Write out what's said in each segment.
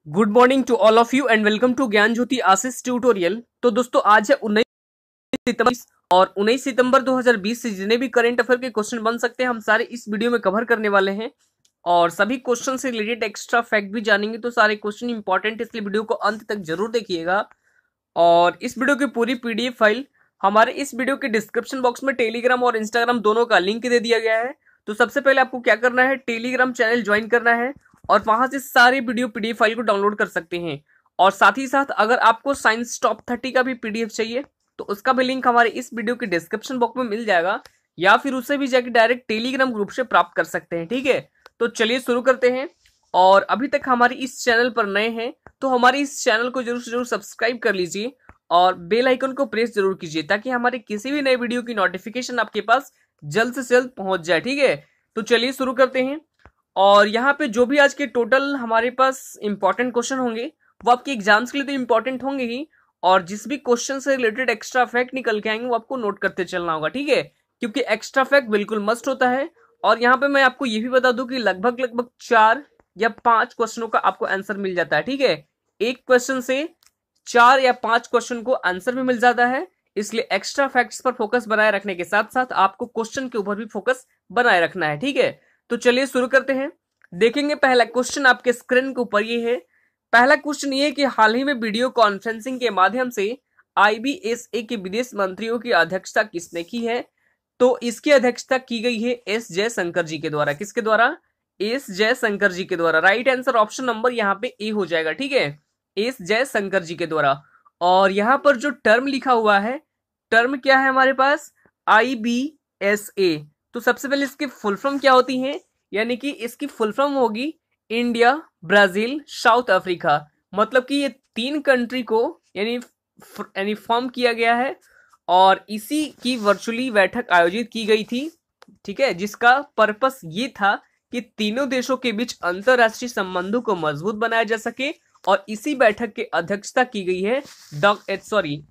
Good morning to all of you and welcome to Gyan Jyoti Ashish tutorial. तो दोस्तों आज है 19 सितंबर और 19 सितंबर 2020 से जितने भी करंट अफेयर के क्वेश्चन बन सकते हैं हम सारे इस वीडियो में कवर करने वाले हैं और सभी क्वेश्चन से रिलेटेड एक्स्ट्रा फैक्ट भी जानेंगे। तो सारे क्वेश्चन इंपॉर्टेंट, इसलिए वीडियो को अंत तक जरूर देखिएगा। और इस वीडियो की पूरी पीडीएफ फाइल हमारे इस वीडियो के डिस्क्रिप्शन बॉक्स में टेलीग्राम और इंस्टाग्राम दोनों का लिंक दे दिया गया है। तो सबसे पहले आपको क्या करना है, टेलीग्राम चैनल ज्वाइन करना है और वहां से सारे वीडियो पीडीएफ फाइल को डाउनलोड कर सकते हैं। और साथ ही साथ अगर आपको साइंस टॉप 30 का भी पीडीएफ चाहिए तो उसका भी लिंक हमारे इस वीडियो के डिस्क्रिप्शन बॉक्स में मिल जाएगा, या फिर उसे भी जाकर डायरेक्ट टेलीग्राम ग्रुप से प्राप्त कर सकते हैं। ठीक है, तो चलिए शुरू करते हैं। और अभी तक हमारे इस चैनल पर नए हैं तो हमारे इस चैनल को जरूर से जरूर सब्सक्राइब कर लीजिए और बेल आइकन को प्रेस जरूर कीजिए ताकि हमारे किसी भी नए वीडियो की नोटिफिकेशन आपके पास जल्द से जल्द पहुंच जाए। ठीक है, तो चलिए शुरू करते हैं। और यहाँ पे जो भी आज के टोटल हमारे पास इंपॉर्टेंट क्वेश्चन होंगे वो आपके एग्जाम्स के लिए तो इंपॉर्टेंट होंगे ही, और जिस भी क्वेश्चन से रिलेटेड एक्स्ट्रा फैक्ट निकल के आएंगे वो आपको नोट करते चलना होगा। ठीक है, क्योंकि एक्स्ट्रा फैक्ट बिल्कुल मस्ट होता है। और यहाँ पे मैं आपको ये भी बता दूं कि लगभग लगभग 4 या 5 क्वेश्चनों का आपको आंसर मिल जाता है। ठीक है, एक क्वेश्चन से 4 या 5 क्वेश्चन को आंसर भी मिल जाता है, इसलिए एक्स्ट्रा फैक्ट्स पर फोकस बनाए रखने के साथ साथ आपको क्वेश्चन के ऊपर भी फोकस बनाए रखना है। ठीक है, तो चलिए शुरू करते हैं। देखेंगे पहला क्वेश्चन आपके स्क्रीन के ऊपर ये है। पहला क्वेश्चन ये है कि हाल ही में वीडियो कॉन्फ्रेंसिंग के माध्यम से आईबीएसए के विदेश मंत्रियों की अध्यक्षता किसने की है? तो इसकी अध्यक्षता की गई है एस जयशंकर जी के द्वारा। किसके द्वारा? एस जयशंकर जी के द्वारा। राइट आंसर ऑप्शन नंबर यहाँ पे ए हो जाएगा। ठीक है, एस जयशंकर जी के द्वारा। और यहाँ पर जो टर्म लिखा हुआ है, टर्म क्या है हमारे पास? आईबीएसए। तो सबसे पहले इसकी फुल फॉर्म क्या होती है, यानी कि इसकी फुल फॉर्म होगी इंडिया, ब्राजील, साउथ अफ्रीका। मतलब कि ये 3 कंट्री को यानी फॉर्म किया गया है और इसी की वर्चुअली बैठक आयोजित की गई थी। ठीक है, जिसका पर्पस ये था कि तीनों देशों के बीच अंतरराष्ट्रीय संबंधों को मजबूत बनाया जा सके, और इसी बैठक की अध्यक्षता की गई है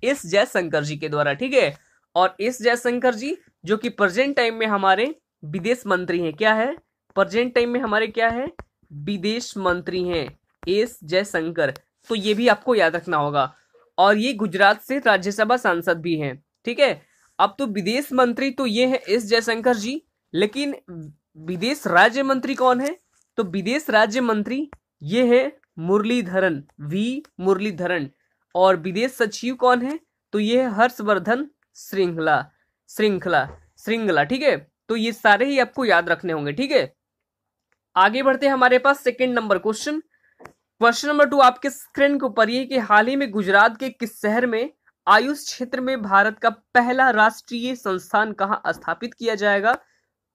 एस जयशंकर जी के द्वारा। ठीक है, और एस जयशंकर जी जो कि प्रेजेंट टाइम में हमारे विदेश मंत्री हैं। क्या है? प्रेजेंट टाइम में हमारे क्या है? विदेश मंत्री हैं एस जयशंकर। तो ये भी आपको याद रखना होगा। और ये गुजरात से राज्यसभा सांसद भी हैं। ठीक है, अब तो विदेश मंत्री तो ये है एस जयशंकर जी, लेकिन विदेश राज्य मंत्री कौन है? तो विदेश राज्य मंत्री ये है मुरलीधरन, वी मुरलीधरन। और विदेश सचिव कौन है? तो ये है हर्षवर्धन श्रृंगला। ठीक है, तो ये सारे ही आपको याद रखने होंगे। ठीक है, आगे बढ़ते हैं हमारे पास second number question. Question number 2 आपके स्क्रीन के ऊपर ये कि हाल ही में गुजरात के किस शहर में आयुष क्षेत्र में भारत का पहला राष्ट्रीय संस्थान कहाँ स्थापित किया जाएगा?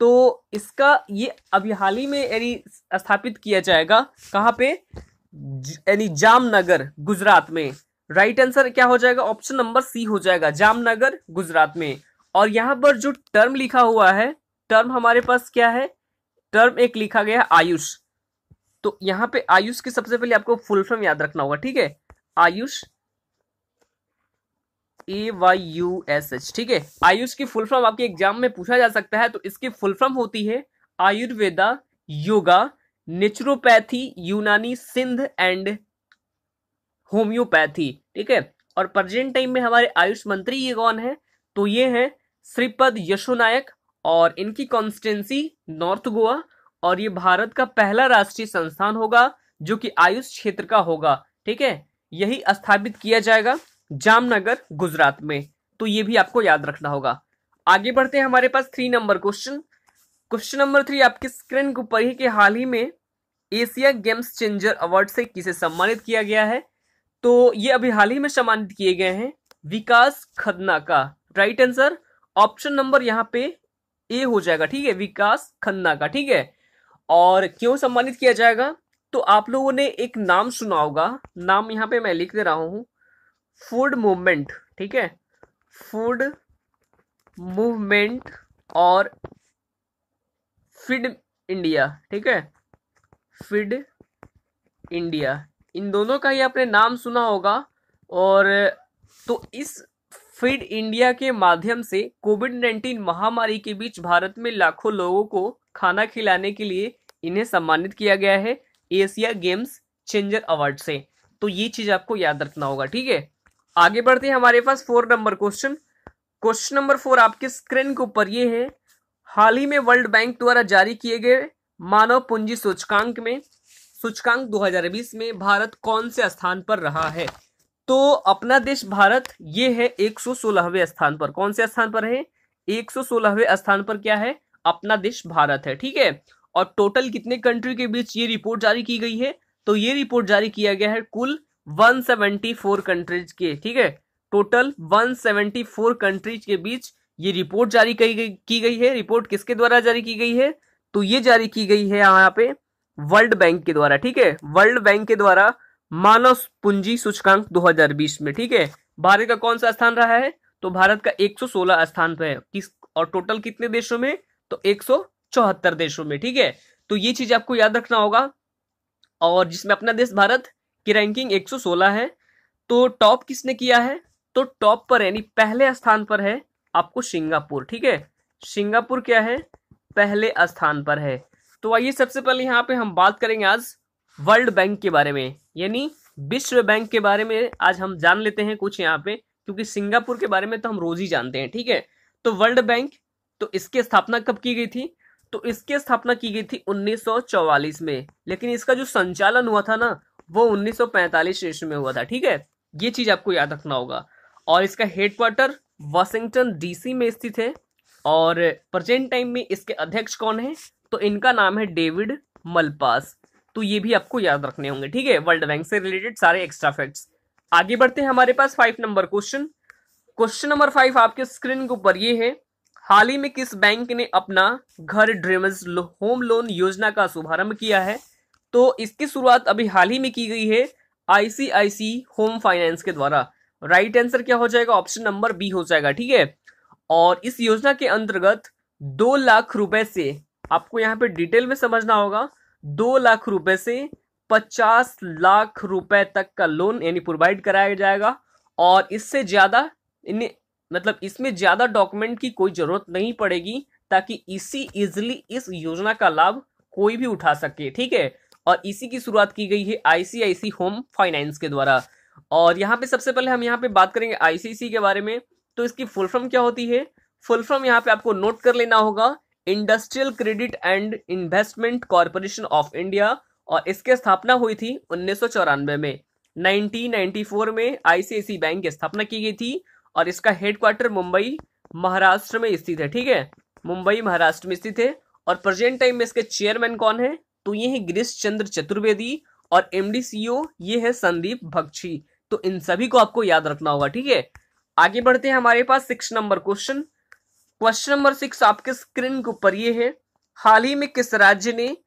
तो इसका ये अभी हाल ही में यानी स्थापित किया जाएगा कहाँ पे? यानी जामनगर, गुजरात में। राइट आंसर क्या हो जाएगा? ऑप्शन नंबर सी हो जाएगा, जामनगर, गुजरात में। और यहाँ पर जो टर्म लिखा हुआ है, टर्म हमारे पास क्या है? टर्म एक लिखा गया है आयुष। तो यहाँ पे आयुष की सबसे पहले आपको फुल फॉर्म याद रखना होगा। ठीक है, आयुष, AYUSH। ठीक है, आयुष की फुल फॉर्म आपके एग्जाम में पूछा जा सकता है। तो इसकी फुल फॉर्म होती है आयुर्वेदा, योगा, नेचुरोपैथी, यूनानी, सिंध एंड होम्योपैथी। ठीक है, और प्रेजेंट टाइम में हमारे आयुष मंत्री ये कौन है? तो ये है श्रीपद यशो नायक, और इनकी कॉन्स्टिट्यूंसी नॉर्थ गोवा। और ये भारत का पहला राष्ट्रीय संस्थान होगा जो कि आयुष क्षेत्र का होगा। ठीक है, यही स्थापित किया जाएगा जामनगर, गुजरात में। तो ये भी आपको याद रखना होगा। आगे बढ़ते हैं हमारे पास 3 नंबर क्वेश्चन। क्वेश्चन नंबर 3 आपके स्क्रीन के ऊपर है कि हाल ही में एशिया गेम्स चेंजर अवार्ड से किसे सम्मानित किया गया है? तो ये अभी हाल ही में सम्मानित किए गए हैं विकास खन्ना का। राइट आंसर ऑप्शन नंबर यहाँ पे ए हो जाएगा। ठीक है, विकास खन्ना का। ठीक है, और क्यों सम्मानित किया जाएगा? तो आप लोगों ने एक नाम सुना होगा, नाम यहाँ पे मैं लिख दे रहा हूं, फूड मूवमेंट। ठीक है, फूड मूवमेंट और फीड इंडिया। ठीक है, फीड इंडिया, इन दोनों का ही आपने नाम सुना होगा। और तो इस फीड इंडिया के माध्यम से कोविड-19 महामारी के बीच भारत में लाखों लोगों को खाना खिलाने के लिए इन्हें सम्मानित किया गया है एशिया गेम्स चेंजर अवार्ड से। तो ये चीज आपको याद रखना होगा, ठीक है। आगे बढ़ते हैं हमारे पास 4 नंबर क्वेश्चन। क्वेश्चन नंबर 4 आपके स्क्रीन के ऊपर ये है, हाल ही में वर्ल्ड बैंक द्वारा जारी किए गए मानव पूंजी सूचकांक में सूचकांक 2020 में भारत कौन से स्थान पर रहा है। तो अपना देश भारत ये है 116वें स्थान पर। कौन से स्थान पर है? 116वें स्थान पर क्या है? अपना देश भारत है, ठीक है। और टोटल कितने कंट्री के बीच ये रिपोर्ट जारी की गई है? तो ये रिपोर्ट जारी किया गया है कुल 174 कंट्रीज के, ठीक है। टोटल 174 कंट्रीज के बीच ये रिपोर्ट जारी की गई है। रिपोर्ट किसके द्वारा जारी की गई है? तो ये जारी की गई है यहाँ पे वर्ल्ड बैंक के द्वारा, ठीक है। वर्ल्ड बैंक के द्वारा मानव पूंजी सूचकांक 2020 में, ठीक है। भारत का कौन सा स्थान रहा है? तो भारत का 116 स्थान पे है। किस और टोटल कितने देशों में? तो 174 देशों में, ठीक है। तो ये चीज आपको याद रखना होगा। और जिसमें अपना देश भारत की रैंकिंग 116 है। तो टॉप किसने किया है? तो टॉप पर यानी पहले स्थान पर है आपको सिंगापुर, ठीक है। सिंगापुर क्या है? पहले स्थान पर है। तो आइए सबसे पहले यहाँ पे हम बात करेंगे आज वर्ल्ड बैंक के बारे में, यानी विश्व बैंक के बारे में आज हम जान लेते हैं कुछ यहाँ पे, क्योंकि सिंगापुर के बारे में तो हम रोज ही जानते हैं, ठीक है। तो वर्ल्ड बैंक, तो इसकी स्थापना कब की गई थी? तो इसकी स्थापना की गई थी 1944 में, लेकिन इसका जो संचालन हुआ था ना वो 1945 ईस्वी में हुआ था, ठीक है। ये चीज आपको याद रखना होगा। और इसका हेडक्वार्टर वाशिंगटन डीसी में स्थित है। और प्रेजेंट टाइम में इसके अध्यक्ष कौन है? तो इनका नाम है डेविड मलपास। तो ये भी आपको याद रखने होंगे, ठीक है। वर्ल्ड बैंक से रिलेटेड सारे एक्स्ट्रा फैक्ट्स। आगे बढ़ते हैं हमारे पास 5 नंबर क्वेश्चन। क्वेश्चन नंबर 5 आपके स्क्रीन के ऊपर ये है, हाल ही में किस बैंक ने अपना घर ड्रीमर्स होम लोन योजना का शुभारंभ किया है? तो इसकी शुरुआत अभी हाल ही में की गई है आईसीआईसी होम फाइनेंस के द्वारा। राइट आंसर क्या हो जाएगा? ऑप्शन नंबर बी हो जाएगा, ठीक है। और इस योजना के अंतर्गत 2 लाख रुपए से, आपको यहाँ पे डिटेल में समझना होगा, 2 लाख रुपए से 50 लाख रुपए तक का लोन यानी प्रोवाइड कराया जाएगा। और इससे ज्यादा मतलब इसमें ज्यादा डॉक्यूमेंट की कोई जरूरत नहीं पड़ेगी, ताकि इजीली इस योजना का लाभ कोई भी उठा सके, ठीक है। और इसी की शुरुआत की गई है आईसीआईसी होम फाइनेंस के द्वारा। और यहाँ पे सबसे पहले हम यहाँ पे बात करेंगे आईसीआईसी के बारे में। तो इसकी फुल फॉर्म क्या होती है? फुल फॉर्म यहाँ पे आपको नोट कर लेना होगा, industrial credit and investment corporation of India. और इसकी स्थापना हुई थी 1994 में। 1994 में आईसीआईसी बैंक की स्थापना की गई थी। और इसका हेडक्वार्टर मुंबई महाराष्ट्र में स्थित है, ठीक है। मुंबई महाराष्ट्र में स्थित है। और प्रेजेंट टाइम में इसके चेयरमैन कौन है? तो ये है गिरीश चंद्र चतुर्वेदी। और एमडी सीईओ ये है संदीप बख्शी। तो इन सभी को आपको याद रखना होगा, ठीक है। आगे बढ़ते हैं हमारे पास 6 नंबर क्वेश्चन। क्वेश्चन नंबर 6 आपके स्क्रीन के ऊपर ये है, हाल ही में किस राज्य ने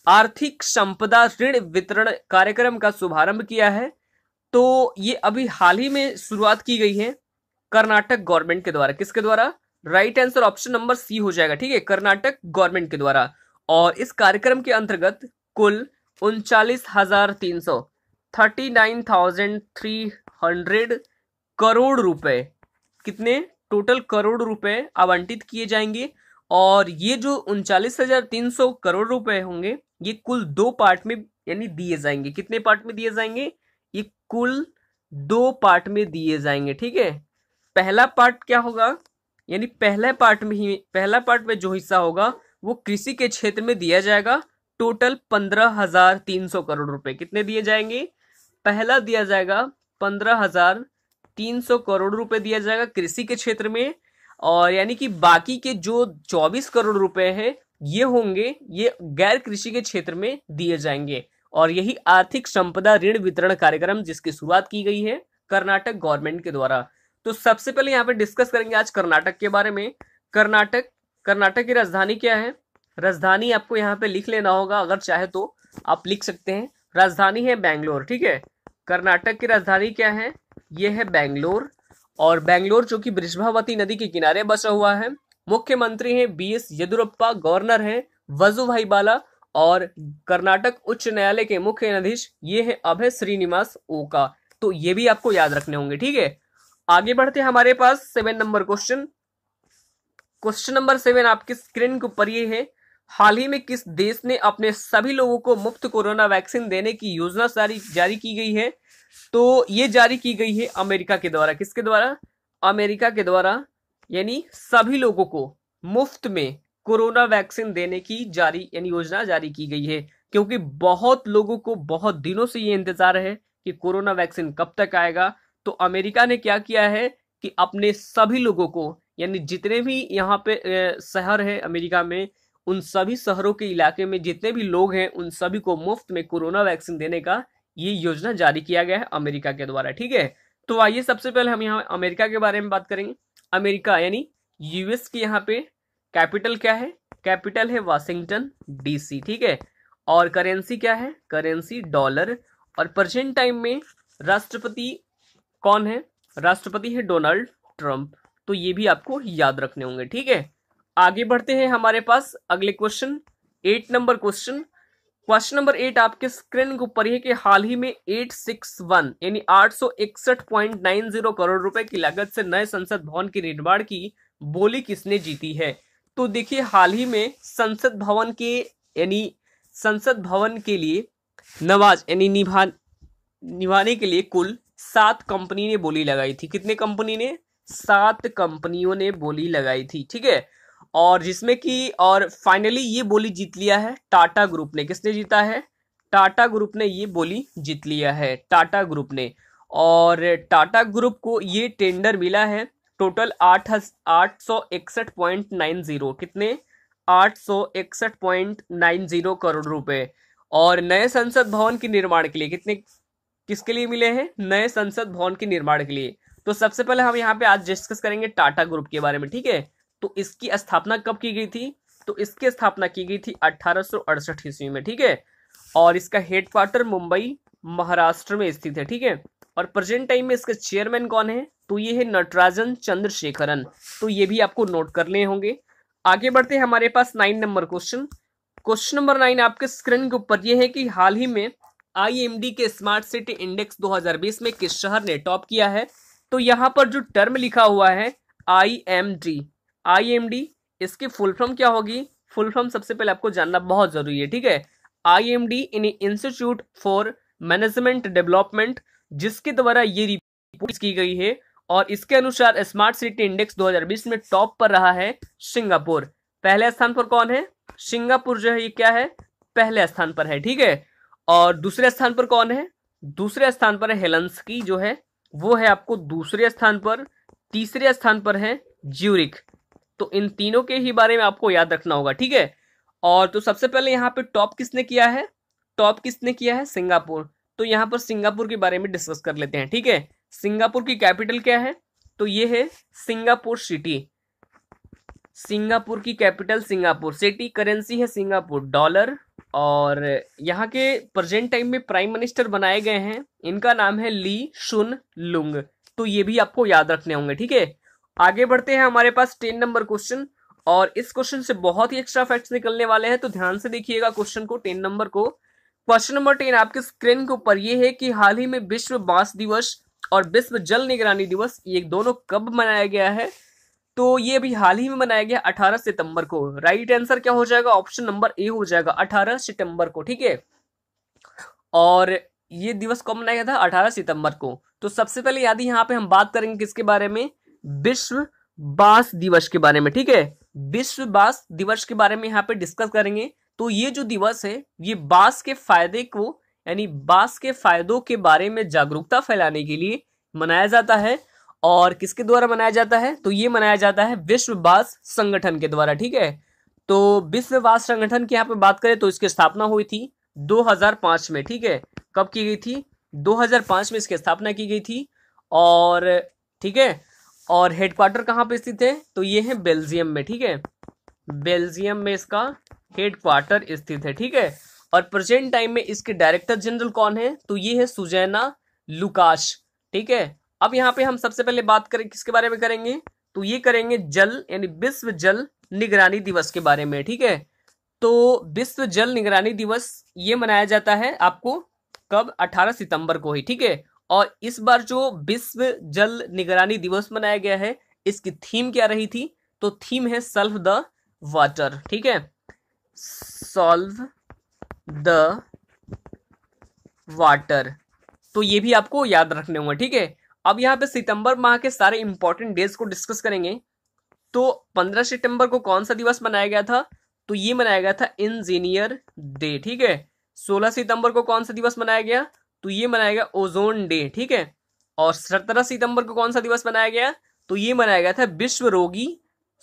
आर्थिक संपदा ऋण वितरण कार्यक्रम का शुभारंभ किया है? तो ये अभी हाल ही में शुरुआत की गई है कर्नाटक गवर्नमेंट के द्वारा। किसके द्वारा? Right answer option number C हो जाएगा, ठीक है, कर्नाटक गवर्नमेंट के द्वारा। और इस कार्यक्रम के अंतर्गत कुल 39,300 करोड़ रुपए, कितने टोटल करोड़ रुपए आवंटित किए जाएंगे। और ये जो 39,300 करोड़ रुपए होंगे ये कुल 2 पार्ट में यानी दिए जाएंगे। कितने पार्ट में दिए जाएंगे? ये कुल 2 पार्ट में दिए जाएंगे, ठीक है। पहला पार्ट क्या होगा? यानी पहला पार्ट में जो हिस्सा होगा वो कृषि के क्षेत्र में दिया जाएगा। टोटल 15,300 करोड़ रुपए कितने दिए जाएंगे? पहला दिया जाएगा 15,300 करोड़ रुपए दिया जाएगा कृषि के क्षेत्र में। और यानी कि बाकी के जो 24 करोड़ रुपए हैं ये होंगे, ये गैर कृषि के क्षेत्र में दिए जाएंगे। और यही आर्थिक संपदा ऋण वितरण कार्यक्रम जिसकी शुरुआत की गई है कर्नाटक गवर्नमेंट के द्वारा। तो सबसे पहले यहाँ पे डिस्कस करेंगे आज कर्नाटक के बारे में। कर्नाटक की राजधानी क्या है? राजधानी आपको यहाँ पे लिख लेना होगा, अगर चाहे तो आप लिख सकते हैं। राजधानी है बेंगलोर, ठीक है। कर्नाटक की राजधानी क्या है? ये है बेंगलोर। और बेंगलोर जो कि वृषभावती नदी के किनारे बसा हुआ है। मुख्यमंत्री हैं बीएस येदियुरप्पा, गवर्नर हैं वजुभाई वाला। और कर्नाटक उच्च न्यायालय के मुख्य न्यायाधीश ये है अभय श्रीनिवास ओका। तो ये भी आपको याद रखने होंगे, ठीक है। आगे बढ़ते हैं हमारे पास 7 नंबर क्वेश्चन। क्वेश्चन नंबर 7 आपकी स्क्रीन के ऊपर ये है, हाल ही में किस देश ने अपने सभी लोगों को मुफ्त कोरोना वैक्सीन देने की योजना जारी की गई है? तो ये जारी की गई है अमेरिका के द्वारा। किसके द्वारा? अमेरिका के द्वारा, यानी सभी लोगों को मुफ्त में कोरोना वैक्सीन देने की योजना जारी की गई है, क्योंकि बहुत लोगों को बहुत दिनों से ये इंतजार है कि कोरोना वैक्सीन कब तक आएगा। तो अमेरिका ने क्या किया है कि अपने सभी लोगों को, यानी जितने भी यहाँ पे शहर है अमेरिका में, उन सभी शहरों के इलाके में जितने भी लोग हैं उन सभी को मुफ्त में कोरोना वैक्सीन देने का ये योजना जारी किया गया है अमेरिका के द्वारा। ठीक है, तो आइए सबसे पहले हम यहाँ अमेरिका के बारे में बात करेंगे। अमेरिका यानी यूएस की यहाँ पे कैपिटल क्या है? कैपिटल है वाशिंगटन डीसी। ठीक है, और करेंसी क्या है? Currency dollar. और प्रेजेंट टाइम में राष्ट्रपति कौन है? राष्ट्रपति है डोनाल्ड ट्रंप। तो ये भी आपको याद रखने होंगे। ठीक है, आगे बढ़ते हैं हमारे पास अगले question, 8 number question. Question number 8 आपके स्क्रीन के ऊपर है कि हाल ही में 861 यानी 861.90 करोड़ रुपए की लागत से नए संसद भवन के निर्माण की बोली किसने जीती है? तो देखिए, हाल ही में संसद भवन के लिए निभाने के लिए कुल 7 कंपनी ने बोली लगाई थी। कितने कंपनी ने? 7 कंपनियों ने बोली लगाई थी। ठीक है, और जिसमें कि और फाइनली ये बोली जीत लिया है टाटा ग्रुप ने। किसने जीता है? टाटा ग्रुप ने ये बोली जीत लिया है, टाटा ग्रुप ने। और टाटा ग्रुप को ये टेंडर मिला है टोटल 861.90। कितने? 861.90 करोड़ रुपए। और नए संसद भवन के निर्माण के लिए किसके लिए मिले हैं? नए संसद भवन के निर्माण के लिए। तो सबसे पहले हम यहाँ पे आज डिस्कस करेंगे टाटा ग्रुप के बारे में। ठीक है, तो इसकी स्थापना कब की गई थी? तो इसकी स्थापना की गई थी 1868 ईस्वी में। ठीक है, और इसका हेडक्वार्टर मुंबई महाराष्ट्र में स्थित है। ठीक है, और प्रेजेंट टाइम में इसके चेयरमैन कौन है? तो ये है नटराजन चंद्रशेखरन। तो ये भी आपको नोट कर ले होंगे। आगे बढ़ते हैं हमारे पास 9 नंबर क्वेश्चन। क्वेश्चन नंबर 9 आपके स्क्रीन के ऊपर ये है कि हाल ही में IMD के स्मार्ट सिटी इंडेक्स 2020 में किस शहर ने टॉप किया है? तो यहाँ पर जो टर्म लिखा हुआ है IMD, इसकी फुल फॉर्म क्या होगी? फुल फॉर्म सबसे पहले आपको जानना बहुत जरूरी है। ठीक है, IMD institute for management development, जिसके द्वारा ये रिपोर्ट की गई है। और इसके अनुसार स्मार्ट सिटी इंडेक्स 2020 में टॉप पर रहा है सिंगापुर। पहले स्थान पर कौन है? सिंगापुर जो है ये क्या है? पहले स्थान पर है। ठीक है, और दूसरे स्थान पर कौन है? दूसरे स्थान पर है हेलेंस्की, जो है वो है आपको दूसरे स्थान पर। तीसरे स्थान पर है ज्यूरिख। तो इन तीनों के ही बारे में आपको याद रखना होगा। ठीक है, और तो सबसे पहले यहाँ पे टॉप किसने किया है? टॉप किसने किया है? सिंगापुर। तो यहाँ पर सिंगापुर के बारे में डिस्कस कर लेते हैं। ठीक है, सिंगापुर की कैपिटल क्या है? तो ये है सिंगापुर सिटी। सिंगापुर की कैपिटल सिंगापुर सिटी। करेंसी है सिंगापुर डॉलर। और यहाँ के प्रेजेंट टाइम में प्राइम मिनिस्टर बनाए गए हैं, इनका नाम है ली शुन लुंग। तो ये भी आपको याद रखने होंगे। ठीक है, आगे बढ़ते हैं हमारे पास 10 नंबर क्वेश्चन। और इस क्वेश्चन से बहुत ही एक्स्ट्रा फैक्ट्स निकलने वाले हैं, तो ध्यान से देखिएगा क्वेश्चन को, 10 नंबर को। क्वेश्चन नंबर 10 आपके स्क्रीन के ऊपर ये है कि हाल ही में विश्व बांस दिवस और विश्व जल निगरानी दिवस ये दोनों कब मनाया गया है? तो ये भी हाल ही में मनाया गया 18 सितंबर को। राइट आंसर क्या हो जाएगा? ऑप्शन नंबर ए हो जाएगा, 18 सितंबर को। ठीक है, और ये दिवस कब मनाया गया था? 18 सितंबर को। तो सबसे पहले याद यहाँ पे हम बात करेंगे किसके बारे में? विश्व बांस दिवस के बारे में। ठीक है, विश्व बांस दिवस के बारे में यहाँ पे डिस्कस करेंगे। तो ये जो दिवस है ये बांस के फायदे को, यानी बांस के फायदों के बारे में जागरूकता फैलाने के लिए मनाया जाता है। और किसके द्वारा मनाया जाता है? तो ये मनाया जाता है विश्व बांस संगठन के द्वारा। ठीक है, तो विश्व बांस संगठन की यहाँ पे बात करें तो इसकी स्थापना हुई थी 2005 में। ठीक है, कब की गई थी? 2005 में इसकी स्थापना की गई थी। और ठीक है, और हेडक्वार्टर कहाँ पे स्थित है? तो ये है बेल्जियम में। ठीक है, बेल्जियम में इसका हेडक्वार्टर स्थित है। ठीक है, और प्रेजेंट टाइम में इसके डायरेक्टर जनरल कौन है? तो ये है सुजैना लुकास। ठीक है, अब यहाँ पे हम सबसे पहले बात करें किसके बारे में करेंगे? तो ये करेंगे जल यानी विश्व जल निगरानी दिवस के बारे में। ठीक है, तो विश्व जल निगरानी दिवस ये मनाया जाता है आपको कब? 18 सितंबर को ही। ठीक है, और इस बार जो विश्व जल निगरानी दिवस मनाया गया है इसकी थीम क्या रही थी? तो थीम है सेल्फ द वाटर। ठीक है, सॉल्व द वाटर। तो ये भी आपको याद रखने होंगे, ठीक है। अब यहाँ पे सितंबर माह के सारे इंपॉर्टेंट डेज को डिस्कस करेंगे। तो 15 सितंबर को कौन सा दिवस मनाया गया था? तो ये मनाया गया था इंजीनियर डे, ठीक है। 16 सितंबर को कौन सा दिवस मनाया गया? तो ये मनाया गया ओजोन डे, ठीक है। और 17 सितंबर को कौन सा दिवस मनाया गया? तो ये मनाया गया था विश्व रोगी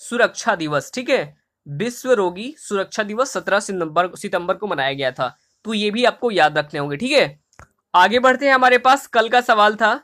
सुरक्षा दिवस, ठीक है। विश्व रोगी सुरक्षा दिवस 17 सितंबर को मनाया गया था। तो ये भी आपको याद रखने होंगे, ठीक है। आगे बढ़ते हैं, हमारे पास कल का सवाल था।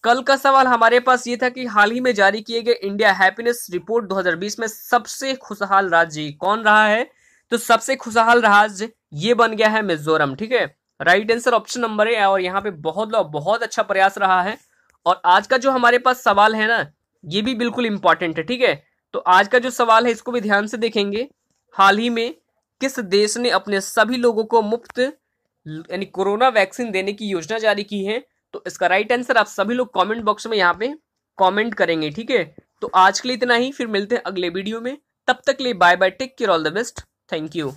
कल का सवाल हमारे पास ये था कि हाल ही में जारी किए गए इंडिया हैप्पीनेस रिपोर्ट 2020 में सबसे खुशहाल राज्य कौन रहा है? तो सबसे खुशहाल राज्य ये बन गया है मिजोरम, ठीक है। राइट आंसर ऑप्शन नंबर है। और यहाँ पे बहुत अच्छा प्रयास रहा है। और आज का जो हमारे पास सवाल है ना, ये भी बिल्कुल इंपॉर्टेंट है, ठीक है। तो आज का जो सवाल है इसको भी ध्यान से देखेंगे। हाल ही में किस देश ने अपने सभी लोगों को मुफ्त यानी कोरोना वैक्सीन देने की योजना जारी की है? तो इसका राइट आंसर आप सभी लोग कमेंट बॉक्स में यहाँ पे कमेंट करेंगे, ठीक है। तो आज के लिए इतना ही, फिर मिलते हैं अगले वीडियो में। तब तक के लिए bye bye, take care, all the best, thank you.